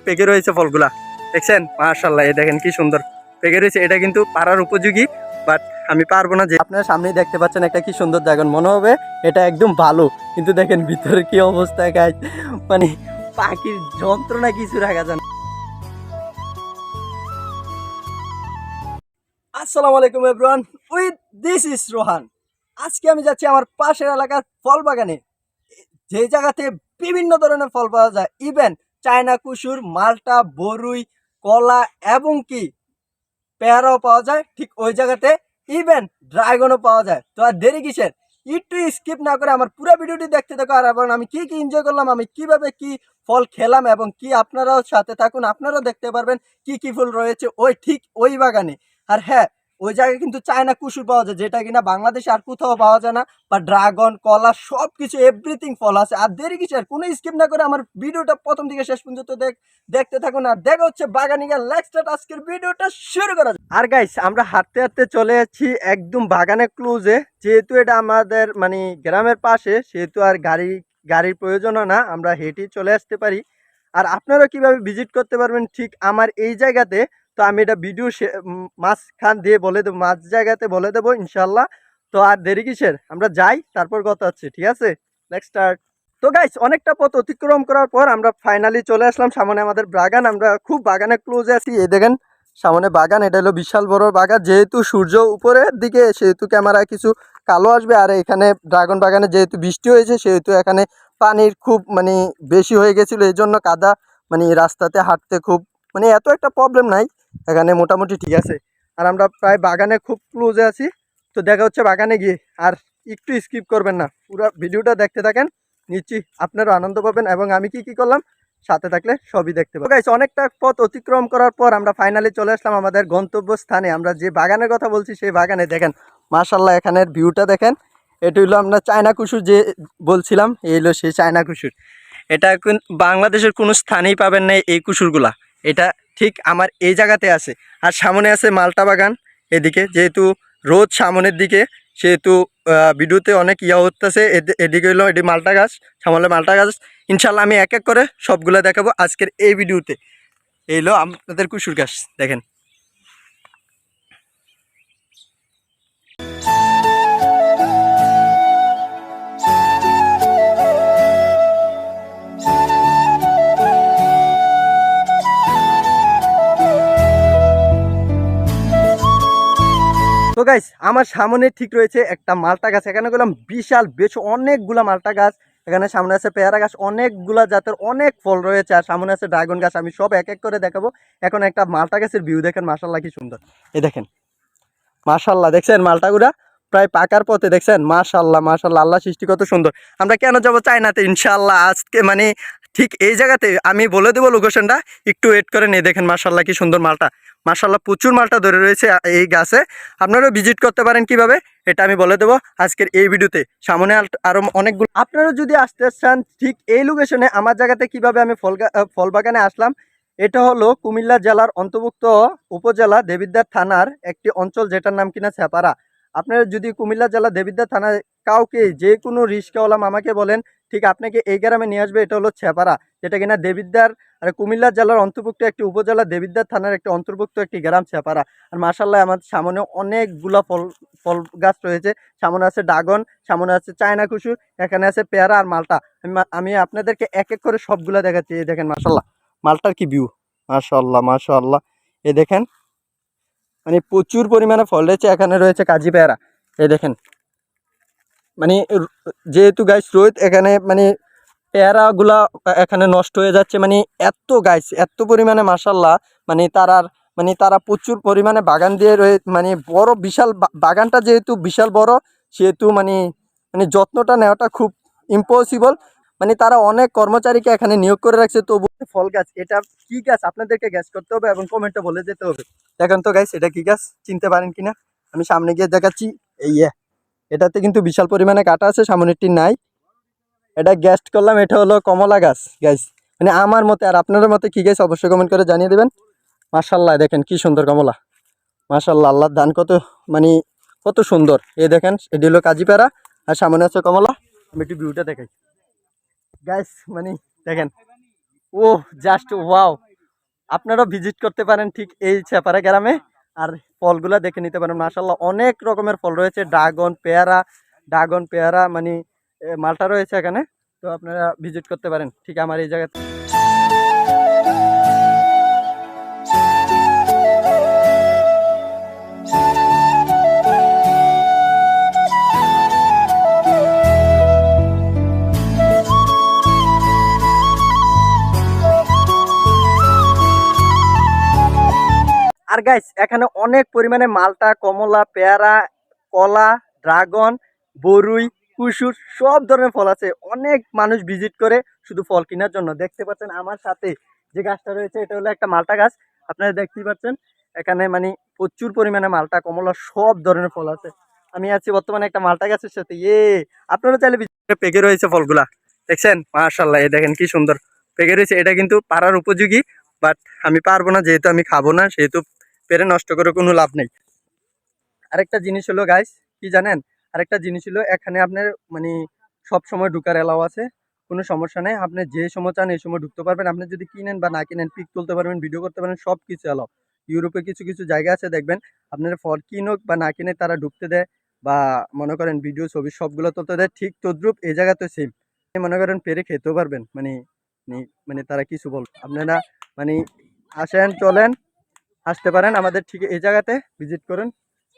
পেকে রয়েছে ফলগুলা, দেখছেন? মাশাআল্লাহ, এই দেখেন কি সুন্দর পেকে রয়েছে। এটা কিন্তু পাড়ার উপযোগী, বাট আমি পারবো না। যে আপনার সামনেই দেখতে পাচ্ছেন একটা কি সুন্দর ড্রাগন, মনে হবে এটা একদম ভালো, কিন্তু দেখেন ভিতরে কি অবস্থা গাইস, মানে পাখির যন্ত্রণা কিছু রাখা যায় না। আসসালামু আলাইকুম everyone, with this is Rohan. আজকে আমি যাচ্ছি আমার পাশের এলাকার ফল বাগানে, যে জায়গাতে বিভিন্ন ধরনের ফল পাওয়া যায়, ইভেন চায়না কুসুর, মালটা, বরুই, কলা এবং কি পেয়ারাও পাওয়া যায়। ঠিক ওই জায়গাতে ইভেন ড্রাগনও পাওয়া যায়। তো আর দেরি কিসের, একটু স্কিপ না করে আমার পুরো ভিডিওটি দেখতে থাকো। আর এবং আমি কি কি এনজয় করলাম, আমি কিভাবে কি ফল খেলাম এবং কি, আপনারাও সাথে থাকুন, আপনারাও দেখতে পারবেন কি কি ফুল রয়েছে ওই ঠিক ওই বাগানে। আর হ্যাঁ, ওই জায়গায় কিন্তু চায়না কুসুর পাওয়া যায়, যেটা কিনা বাংলাদেশে আর কোথাও পাওয়া যায় না। বা ড্রাগন, কলা, সব কিছু এভরিথিং ফল আছে। আর দেরি কিসের, কোনো স্কিপ না করে আমার ভিডিওটা প্রথম থেকে শেষ পর্যন্ত দেখতে থাকুন। আর দেখা হচ্ছে বাগানে গিয়ে। লেটস স্টার্ট আজকের ভিডিওটা শুরু করা যাক। আর গাইস, আমরা হাঁটতে হাঁটতে চলে যাচ্ছি একদম বাগানের ক্লোজে। যেহেতু এটা আমাদের মানে গ্রামের পাশে, সেহেতু আর গাড়ির প্রয়োজনও না, আমরা হেঁটেই চলে আসতে পারি। আর আপনারা কিভাবে ভিজিট করতে পারবেন ঠিক আমার এই জায়গাতে, তো আমি এটা ভিডিও মাঝখান দিয়ে বলে দেবো, মাঝ জায়গাতে বলে দেবো ইনশাল্লাহ। তো আর দেরি কিসের, আমরা যাই, তারপর কথা হচ্ছে, ঠিক আছে? Next start. তো গাইস, অনেকটা পথ অতিক্রম করার পর আমরা ফাইনালি চলে আসলাম সামনে আমাদের বাগান। আমরা খুব বাগানের ক্লোজে আছি। এই দেখেন সামনে বাগান, এটা হলো বিশাল বড় বাগান। যেহেতু সূর্য উপরের দিকে, সেহেতু ক্যামেরায় কিছু কালো আসবে। আর এখানে ড্রাগন বাগানে যেহেতু বৃষ্টি হয়েছে, সেহেতু এখানে পানির খুব মানে বেশি হয়ে গেছিলো, এই জন্য কাদা, মানে রাস্তাতে হাঁটতে খুব মানে এত একটা প্রবলেম নাই, এখানে মোটামুটি ঠিক আছে। আর আমরা প্রায় বাগানে খুব ক্লোজে আছি। তো দেখা হচ্ছে বাগানে গিয়ে। আর একটু স্কিপ করবেন না, পুরো ভিডিওটা দেখতে থাকেন, নিশ্চয়ই আপনারও আনন্দ পাবেন। এবং আমি কি কি করলাম সাথে থাকলে সবই দেখতে পাবেন। গাইস, অনেকটা পথ অতিক্রম করার পর আমরা ফাইনালি চলে আসলাম আমাদের গন্তব্য স্থানে। আমরা যে বাগানের কথা বলছি সেই বাগানে দেখেন মাশাআল্লাহ, এখানের ভিউটা দেখেন। এটা হলো আমরা চায়না কুসুর যে বলছিলাম, এই হলো সেই চায়না কুসুর। এটা বাংলাদেশের কোনো স্থানেই পাবেন না এই কুসুরগুলা। এটা ঠিক আমার এই জায়গাতে আছে। আর সামনে আছে মালটা বাগান। এদিকে যেহেতু রোদ সামনের দিকে, সেহেতু ভিডিওতে অনেক হতেছে। এদিকে হলো এটি মালটা গাছ, সামনে মালটা গাছ। ইনশাল্লাহ আমি এক এক করে সবগুলো দেখাবো আজকের এই ভিডিওতে। এই হলো আপনাদের কুসুর গাছ, দেখেন। তো গাইস, আমার সামনে ঠিক রয়েছে একটা মালটা গাছ। এখানে গেলাম বিশাল বেশ অনেকগুলা মালটা গাছ। এখানে সামনে আছে পেয়ারা গাছ, অনেকগুলা জাতের অনেক ফল রয়েছে। আর সামনে আছে ড্রাগন গাছ, আমি সব এক এক করে দেখাবো। এখন একটা মালটা গাছের ভিউ দেখেন, মাশাল্লাহ কি সুন্দর। এই দেখেন মাশাল্লাহ, দেখছেন মালটাগুলা প্রায় পাকার পথে, দেখছেন? মাশাল্লাহ মাশাল্লাহ, আল্লাহ সৃষ্টি কত সুন্দর। আমরা কেন যাবো চায়নাতে, ইনশাল্লাহ আজকে মানে ঠিক এই জায়গাতে আমি বলে দেবো লোকেশনটা, একটু ওয়েট করে নিয়ে দেখেন মাশাল্লাহ কি সুন্দর মালটা। মাশাল্লাহ প্রচুর মালটা ধরে রয়েছে এই গাছে। আপনারাও ভিজিট করতে পারেন কিভাবে, এটা আমি বলে দেবো আজকের এই ভিডিওতে। সামনে আরো অনেকগুলো, আপনারা যদি আসতে চান ঠিক এই লোকেশনে আমার জায়গাতে কিভাবে আমি ফল বাগানে আসলাম। এটা হলো কুমিল্লা জেলার অন্তর্ভুক্ত উপজেলা দেবিদ্বার থানার একটি অঞ্চল, যেটার নাম কিনা ছেপাড়া। আপনারা যদি কুমিল্লা জেলা দেবিদ্বার থানায় কাউকে, যে কোনো রিস্কাওয়ালা আমাকে বলেন, ঠিক আপনাকে এই গ্রামে নিয়ে আসবে। এটা হলো ছেপাড়া, যেটা কিনা দেবিদ্বার আর কুমিল্লা জেলার অন্তর্ভুক্ত একটি উপজেলা, দেবিদ্বার থানার একটি অন্তর্ভুক্ত একটি গ্রাম ছেপাড়া। আর মাশাল্লাহ আমাদের সামনে অনেকগুলা ফল গাছ রয়েছে। সামনে আছে ড্রাগন, সামনে আছে চায়না কুসুর, এখানে আছে পেয়ারা আর মালটা। আমি আপনাদেরকে এক এক করে সবগুলা দেখাচ্ছি। এই দেখেন মাশাল্লাহ মালটার কি ভিউ, মাশাআল্লাহ মাশাআল্লাহ। এই দেখেন মানে প্রচুর পরিমাণে ফল রয়েছে। এখানে রয়েছে কাজি পেয়ারা, এই দেখেন। মানে যেহেতু গাছ রোদ, এখানে মানে পেয়ারাগুলা এখানে নষ্ট হয়ে যাচ্ছে। মানে এত গাছ এত পরিমাণে মাশাআল্লাহ, তারা প্রচুর পরিমাণে বাগান দিয়ে মানে বড় বিশাল বাগানটা যেহেতু বিশাল বড়, সেহেতু মানে যত্নটা নেওয়াটা খুব ইম্পসিবল। মানে তারা অনেক কর্মচারীকে এখানে নিয়োগ করে রাখছে। তো ফল গাছ, এটা কি গাছ আপনাদেরকে গ্যাস করতে হবে এবং কমেন্টে বলে যেতে হবে। দেখেন তো গাইস, এটা কি গাছ চিনতে পারেন কিনা, আমি সামনে গিয়ে দেখাচ্ছি। এই এটাতে কিন্তু বিশাল পরিমাণে কাটা আছে, সামনেরটি নাই। এটা গ্যাস্ট করলাম, এটা হলো কমলা গাছ গাইস। মানে আমার মতে, আর আপনাদের মতে কি গাছ অবশ্যই কমেন্ট করে জানিয়ে দেবেন। মাশাআল্লাহ দেখেন কি সুন্দর কমলা, মাশাআল্লাহ আল্লাহর দান কত, মানে কত সুন্দর। এই দেখেন এটি হলো কাজি পেয়ারা, আর সামনে আছে কমলা। আমি একটু ভিউটা দেখাই গাইস, মানে দেখেন ও জাস্ট ওয়াও, আপনারা ভিজিট করতে পারেন ঠিক এই চেপারা গ্রামে, আর ফলগুলা দেখে নিতে পারেন। মাশাআল্লাহ অনেক রকমের ফল রয়েছে, ড্রাগন পেয়ারা মানে মালটা রয়েছে এখানে। তো আপনারা ভিজিট করতে পারেন ঠিক আমার এই জায়গাতে। আর গাইস এখানে অনেক পরিমাণে মালটা, কমলা, পেয়ারা, কলা, ড্রাগন, বরুই, কুসুর সব ধরনের ফল আছে। অনেক মানুষ ভিজিট করে শুধু ফল কেনার জন্য। দেখতে পাচ্ছেন আমার সাথে যে গাছটা রয়েছে এটা হলো একটা মালটা গাছ। আপনারা দেখতেই পাচ্ছেন এখানে মানে প্রচুর পরিমাণে মালটা, কমলা সব ধরনের ফল আছে। আমি আছি বর্তমানে একটা মালটা গাছের সাথে। আপনারা চাইলে পেকে রয়েছে ফলগুলা, দেখছেন মাশাআল্লাহ। এই দেখেন কি সুন্দর পেকে রয়েছে। এটা কিন্তু পাড়ার উপযোগী, বাট আমি পারবো না যেহেতু আমি খাবো না, সেহেতু পেরে নষ্ট করে কোনো লাভ নেই। আরেকটা জিনিস হলো গাইস, কি জানেন, আরেকটা জিনিস হলো এখানে আপনার মানে সব সময় ঢুকার এলাও আছে, কোনো সমস্যা নেই। আপনি যে সময় চান এই সময় ঢুকতে পারবেন। আপনি যদি কিনেন বা না কিনেন পিক তুলতে পারবেন, ভিডিও করতে পারবেন, সব কিছু এলাও। ইউরোপে কিছু কিছু জায়গা আছে দেখবেন আপনার ফল কিনুক বা না কিনে তারা ঢুকতে দেয়, বা মনে করেন ভিডিও ছবি সবগুলো তুলতে দেয়। ঠিক তদ্রুপ এই জায়গা তো সেম, মনে করেন পেরে খেতেও পারবেন। মানে মানে তারা কিছু বল, আপনারা মানে আসেন চলেন আসতে পারেন আমাদের ঠিক এই জায়গাতে ভিজিট করুন,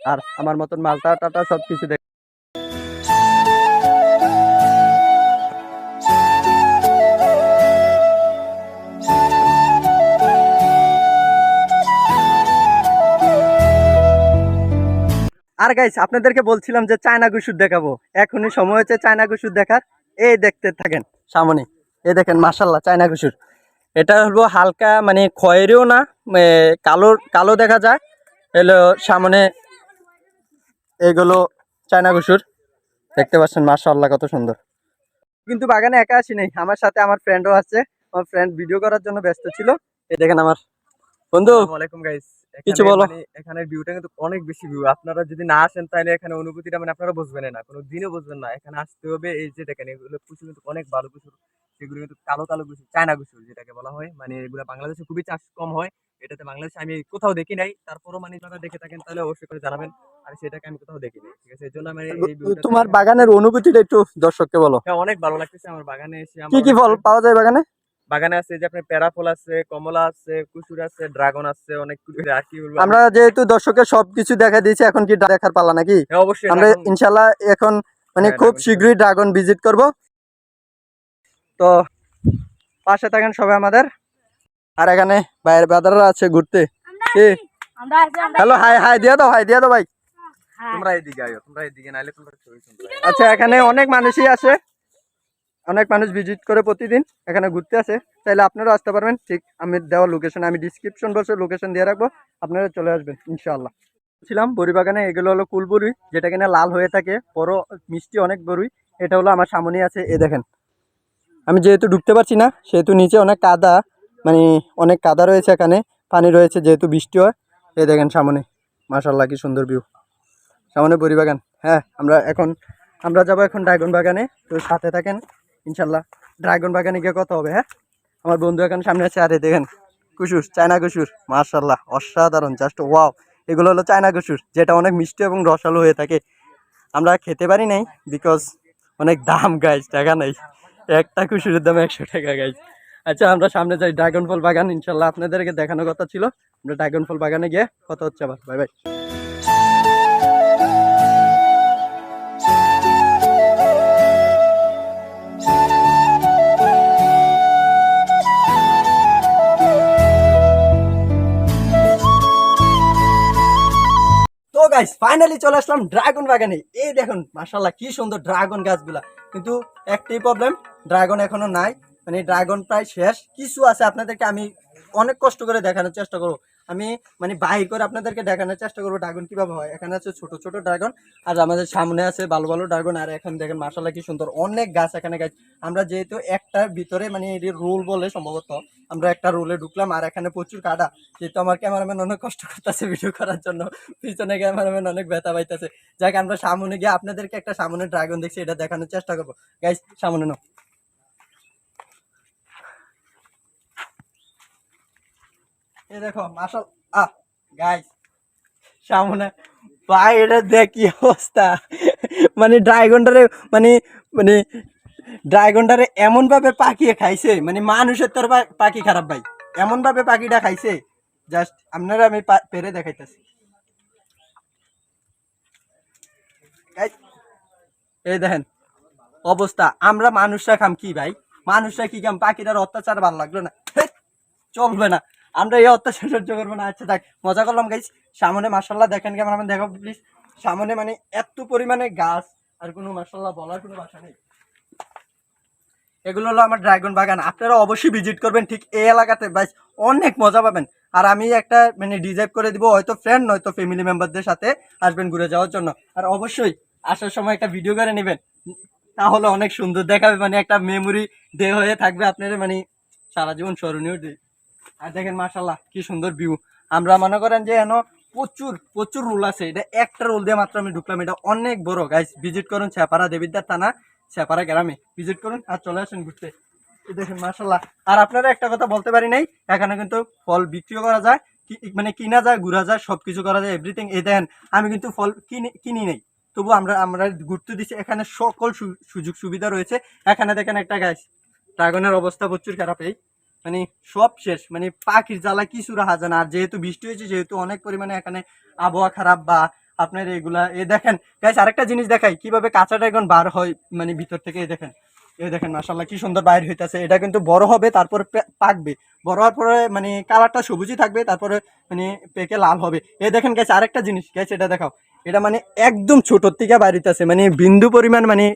আর আমার মতন মালটা টাটা সব কিছু দেখ। আর গাইস আপনাদেরকে বলছিলাম যে চায়না গুসুর দেখাবো, এখনই সময় হচ্ছে চায়না গুসুর দেখার। এই দেখতে থাকেন সামনে, এই দেখেন মাশাল্লাহ চায়না গুসুর। এটা হলো হালকা মানে খয়েরিও না, কালো কালো দেখা যায়। এলো সামনে এইগুলো চায়না গুসুর, দেখতে পাচ্ছেন মাশাআল্লাহ কত সুন্দর। কিন্তু বাগানে একা আসি নাই, আমার সাথে আমার ফ্রেন্ডও আছে। আমার ফ্রেন্ড ভিডিও করার জন্য ব্যস্ত ছিল। এই দেখেন আমার বন্ধু। আসসালামু আলাইকুম গাইস। কিছু এখানে বলো। মানে এখানের ভিউটা কিন্তু অনেক বেশি ভিউ। আপনারা যদি না আসেন তাহলে এখানে অনুভূতিটা মানে আপনারা বুঝবেন না, কোনো দিনও বুঝবেন না। এখানে আসতে হবে। এই যে দেখেন এগুলো কুসুর কিন্তু অনেক ভালো কুসুর, সেগুলো কিন্তু কালো কালো কুসুর, চায়না কুসুর যেটাকে বলা হয়। মানে এগুলো বাংলাদেশে খুবই চাষ কম হয়। এটাতে বাংলাদেশে আমি কোথাও দেখি নাই। তারপরও মানে আপনারা দেখে থাকেন তাহলে অবশ্যই করে জানাবেন। আর সেটাকে আমি কোথাও দেখি নাই, ঠিক আছে? এই জন্য আমি এই ভিউটা তোমার দেখে বাগানের অনুভূতিটা একটু দর্শককে বলো। হ্যাঁ, অনেক ভালো লাগতেছে আমার বাগানে এসে। কি আমার কি অনেক ফল পাওয়া যায় বাগানে? বাগানে আছে যে আপনার প্যারা ফল আছে, কমলা আছে, কুসুর আছে, ড্রাগন আছে, অনেক কিছু। আর কি বলবো আমি। আমরা যেহেতু দর্শকের সবকিছু দেখা দিয়েছি, এখন কি দেখার পালা নাকি? হ্যাঁ, অবশ্যই আমরা ড্রাগন। ইনশাল্লাহ এখন মানে হ্যাঁ, খুব ড্রাগন খেতে হবে। শীঘ্রই ড্রাগন ভিজিট করব। তো পাশে থাকেন সবাই আমাদের। আর এখানে বাইরের বাজাররা আছে ঘুরতে। কি হ্যালো, হাই হাই দিয়ে দাও, হাই দিয়ে দাও ভাই। তোমরা এদিকে আয়ো, তোমরা এদিকে নাইলে তোমরা ছবি সুন্দর হয়। আচ্ছা এখানে অনেক মানুষই আসে, অনেক মানুষ ভিজিট করে প্রতিদিন এখানে ঘুরতে আসে। চাইলে আপনারাও আসতে পারবেন, ঠিক আমি দেওয়া লোকেশন, আমি ডিসক্রিপশন বক্সে লোকেশন দিয়ে রাখবো, আপনারা চলে আসবেন ইনশাআল্লাহ। ছিলাম বড়ি বাগানে, এগুলো হলো কুলবরুই, যেটা কিনা লাল হয়ে থাকে, বড় মিষ্টি অনেক বরুই। এটা হলো আমার সামনে আছে, এ দেখেন। আমি যেহেতু ঢুকতে পারছি না সেহেতু নিচে অনেক কাদা, মানে অনেক কাদা রয়েছে এখানে, পানি রয়েছে যেহেতু বৃষ্টি হয়। এই দেখেন সামনে মাশাআল্লাহ কি সুন্দর ভিউ, সামনে বড়ি বাগান। হ্যাঁ আমরা যাবো এখন ড্রাগন বাগানে, তো সাথে থাকেন ইনশাল্লাহ। ড্রাগন বাগানে গিয়ে কথা হবে। হ্যাঁ, আমার বন্ধু এখন সামনে আছে। আরে দেখেন কুসুর, চায়না কুসুর, মাশাআল্লাহ অসাধারণ, জাস্ট ওয়াও। এগুলো হলো চায়না কুসুর, যেটা অনেক মিষ্টি এবং রসালো হয়ে থাকে। আমরা খেতে পারি নাই বিকজ অনেক দাম গাইজ, টাকা নাই। একটা কুসুরের দাম 100 টাকা গাইজ। আচ্ছা আমরা সামনে যাই, ড্রাগন ফল বাগান ইনশাল্লাহ আপনাদেরকে দেখানোর কথা ছিল। আমরা ড্রাগন ফল বাগানে গিয়ে কথা হচ্ছে আবার, বাই বাই। তো গাইস ফাইনালি চলে আসলাম ড্রাগন বাগানে। এই দেখুন মাশাআল্লাহ কি সুন্দর ড্রাগন গাছগুলা। কিন্তু একটাই প্রবলেম, ড্রাগন এখনো নাই, মানে ড্রাগন প্রায় শেষ। কিছু আছে, আপনাদেরকে আমি অনেক কষ্ট করে দেখানোর চেষ্টা করবো। আমি মানে বাহির করে আপনাদেরকে দেখানোর চেষ্টা করবো ড্রাগন কিভাবে হয়। এখানে আছে ছোট ছোট ড্রাগন, আর আমাদের সামনে আছে ভালো ভালো ড্রাগন। আর এখন দেখেন মাশাআল্লাহ কি সুন্দর অনেক গাছ এখানে গাছ। আমরা যেহেতু একটার ভিতরে মানে এটি রুল বলে সম্ভবত, আমরা একটা রুলে ঢুকলাম। আর এখানে প্রচুর কাদা, যেহেতু আমার ক্যামেরাম্যান অনেক কষ্ট করতেছে ভিডিও করার জন্য, পিছনে ক্যামেরাম্যান অনেক ব্যথা পাইতেছে। যাক আমরা সামনে গিয়ে আপনাদেরকে একটা সামনে ড্রাগন দেখছি এটা দেখানোর চেষ্টা করবো। গাইস সামনে নাও। এই দেখো মাশাল গাইস সামনে ভাই এটা দেখ কি অবস্থা, মানে ড্রাগনটারে মানে মানে ড্রাগনটারে এমন ভাবে পাকিয়ে খাইছে, মানে মানুষের তোর পাখি খারাপ ভাই, এমন ভাবে পাখিটা খাইছে জাস্ট আপনারা আমি পেরে দেখাইতেছি। Guys, এই দেখেন অবস্থা, আমরা মানুষরা খাম কি ভাই, মানুষরা কি খাম, পাখিটার অত্যাচার ভালো লাগলো না, হেৎ, চলবে না, আমরা এই অত্যাচার সহ্য করবো না। আচ্ছা থাক, মজা করলাম গাইস। সামনে মাশাল্লাহ দেখেন কেমন, আমি দেখো প্লিজ, সামনে মানে এত পরিমাণে গাছ, আর কোনো মাশাল্লাহ বলার কোনো ভাষা নেই। এগুলো হলো আমার ড্রাগন বাগান, আপনারা অবশ্যই ভিজিট করবেন ঠিক এই এলাকাতে ভাই, অনেক মজা পাবেন। আর আমি একটা মানে ডিজাইভ করে দিব, হয়তো ফ্রেন্ড নয়তো ফ্যামিলি মেম্বারদের সাথে আসবেন ঘুরে যাওয়ার জন্য। আর অবশ্যই আসার সময় একটা ভিডিও করে নেবেন, তাহলে অনেক সুন্দর দেখাবে, মানে একটা মেমোরি ডে হয়ে থাকবে আপনার, মানে সারা জীবন স্মরণীয় ডে। আর দেখেন মাশাল্লাহ কি সুন্দর ভিউ। আমরা মনে করেন যে এন প্রচুর প্রচুর রোল আছে, এটা একটা রোল দিয়ে মাত্র আমি ঢুকলাম, এটা অনেক বড় গাইস। ভিজিট করুন ছেপাড়া দেবিদ্বার থানা, ছেপাড়া গ্রামে ভিজিট করুন আর চলে আসেন ঘুরতে। এই দেখেন মাশাল্লাহ। আর আপনারা একটা কথা বলতে পারি নাই, এখানে কিন্তু ফল বিক্রিও করা যায়, মানে কিনা যায়, ঘুরা যায়, সবকিছু করা যায়, এভরিথিং। এই দেখেন আমি কিন্তু ফল কিনি নেই, তবু আমরা আমরা ঘুরতে দিচ্ছি, এখানে সকল সুযোগ সুবিধা রয়েছে। এখানে দেখেন একটা গাছ, ড্রাগনের অবস্থা প্রচুর খারাপ, এই মানে সব শেষ, মানে পাখির জ্বালা কিছু রাখা যায় না। আর যেহেতু বৃষ্টি হয়েছে, যেহেতু অনেক পরিমাণে এখানে আবহাওয়া খারাপ বা আপনার এগুলা, দেখেন গাইস আরেকটা জিনিস দেখাই কিভাবে কাঁচা ড্রাগন বার হয় মানে ভিতর থেকে। এই দেখেন মাশাআল্লাহ কি সুন্দর বাইর হইতাছে। এটা কিন্তু বড় হবে, তারপরে পাকবে, বড় হওয়ার পরে মানে কালারটা সবুজই থাকবে, তারপরে মানে পেকে লাল হবে। এই দেখেন গাইস আরেকটা জিনিস গাইস, এটা দেখাও, এটা মানে একদম ছোটোর থেকে বাইর হইতাছে, মানে বিন্দু পরিমাণ, মানে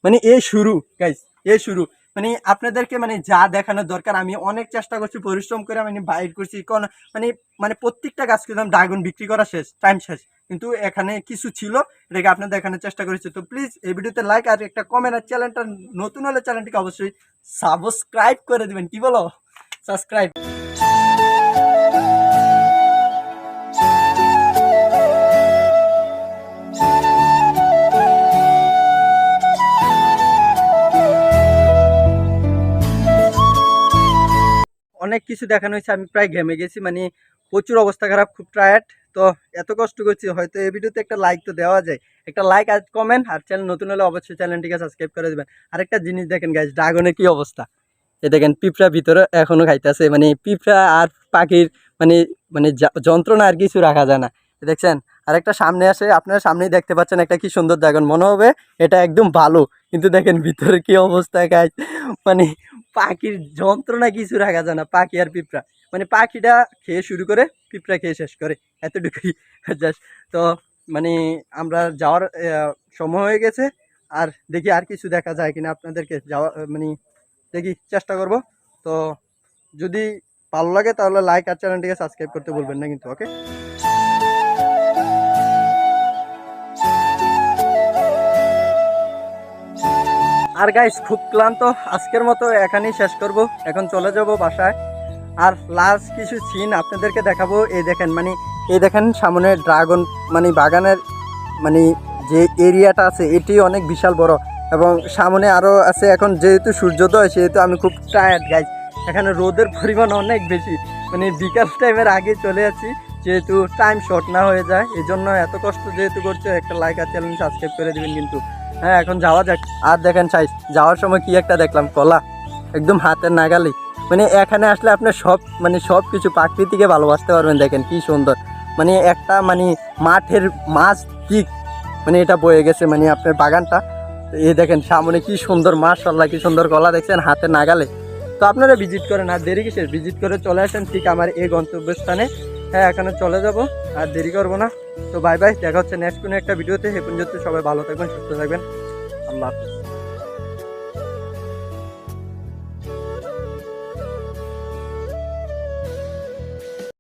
মানে এ শুরু গাইস, এ শুরু। মানে আপনাদেরকে মানে যা দেখানোর দরকার আমি অনেক চেষ্টা করছি, পরিশ্রম করে মানে বাইর করছি, কোন মানে মানে প্রত্যেকটা গাছ কিন্তু ড্রাগন বিক্রি করা শেষ, টাইম শেষ, কিন্তু এখানে কিছু ছিল, এটাকে আপনাদের দেখানোর চেষ্টা করেছি। তো প্লিজ এই ভিডিওতে লাইক আর একটা কমেন্ট, আর চ্যানেলটা নতুন হলে চ্যানেলটিকে অবশ্যই সাবস্ক্রাইব করে দিবেন। কি বলো, সাবস্ক্রাইব। অনেক কিছু দেখানো হয়েছে, আমি প্রায় ঘেমে গেছি, মানে প্রচুর অবস্থা খারাপ, খুব টায়ার্ড। তো এত কষ্ট করছি, হয়তো এই ভিডিওতে একটা লাইক তো দেওয়া যায়, একটা লাইক আর কমেন্ট, আর চ্যানেল নতুন হলে অবশ্যই চ্যানেলটিকে সাবস্ক্রাইব করে দেবেন। আরেকটা জিনিস দেখেন গাইস, ড্রাগনের কি অবস্থা, এ দেখেন পিঁপড়া ভিতরে এখনো খাইতেছে, মানে পিঁপড়া আর পাখির মানে মানে যন্ত্রণা আর কিছু রাখা যায় না। দেখছেন আরেকটা সামনে আসে, আপনারা সামনেই দেখতে পাচ্ছেন একটা কি সুন্দর ড্রাগন, মনে হবে এটা একদম ভালো, কিন্তু দেখেন ভিতরে কি অবস্থা গাইস, মানে পাখির যন্ত্রণা কিছু রাখা যায় না। পাখি আর পিঁপড়া, মানে পাখিটা খেয়ে শুরু করে, পিঁপড়া খেয়ে শেষ করে, এতটুকুই জাস্ট। তো মানে আমরা যাওয়ার সময় হয়ে গেছে, আর দেখি আর কিছু দেখা যায় কিনা আপনাদেরকে যাওয়া, মানে দেখি চেষ্টা করব। তো যদি ভালো লাগে তাহলে লাইক আর চ্যানেলটিকে সাবস্ক্রাইব করতে বলবেন না কিন্তু, ওকে। আর গাইস খুব ক্লান্ত, আজকের মতো এখানেই শেষ করব, এখন চলে যাব বাসায়। আর লাস্ট কিছু সিন আপনাদেরকে দেখাবো। এই দেখেন মানে এই দেখেন সামনে ড্রাগন মানে বাগানের মানে যে এরিয়াটা আছে এটি অনেক বিশাল বড়, এবং সামনে আরও আছে। এখন যেহেতু সূর্যোদয়, সেহেতু আমি খুব টায়ার্ড গাইস, এখানে রোদের পরিমাণ অনেক বেশি, মানে বিকাল টাইমের আগে চলে যাচ্ছি, যেহেতু টাইম শর্ট না হয়ে যায়, এই জন্য এত কষ্ট যেহেতু করছে, একটা লাইক আর চ্যানেল সাবস্ক্রাইব করে দেবেন কিন্তু। হ্যাঁ এখন যাওয়া যাক। আর দেখেন সাইজ, যাওয়ার সময় কি একটা দেখলাম, কলা একদম হাতের নাগালি, মানে এখানে আসলে আপনি সব মানে সব কিছু প্রাকৃতিকে ভালোবাসতে পারবেন। দেখেন কি সুন্দর, মানে একটা মানে মাঠের মাছ দিক মানে এটা বয়ে গেছে মানে আপনার বাগানটা। এই দেখেন সামনে কি সুন্দর, মাশাআল্লাহ কি সুন্দর কলা, দেখছেন হাতের নাগালে। তো আপনারা ভিজিট করেন, আর দেরি কিসের, ভিজিট করে চলে আসেন ঠিক আমার এই গন্তব্যস্থানে। হ্যাঁ এখানে চলে যাব, আর দেরি করবো না। তো বাই বাই, দেখা হচ্ছে নেক্সট কোনো একটা ভিডিওতে। এ পর্যন্ত সবাই ভালো থাকবেন, সুস্থ থাকবেন, আল্লাহ হাফিজ।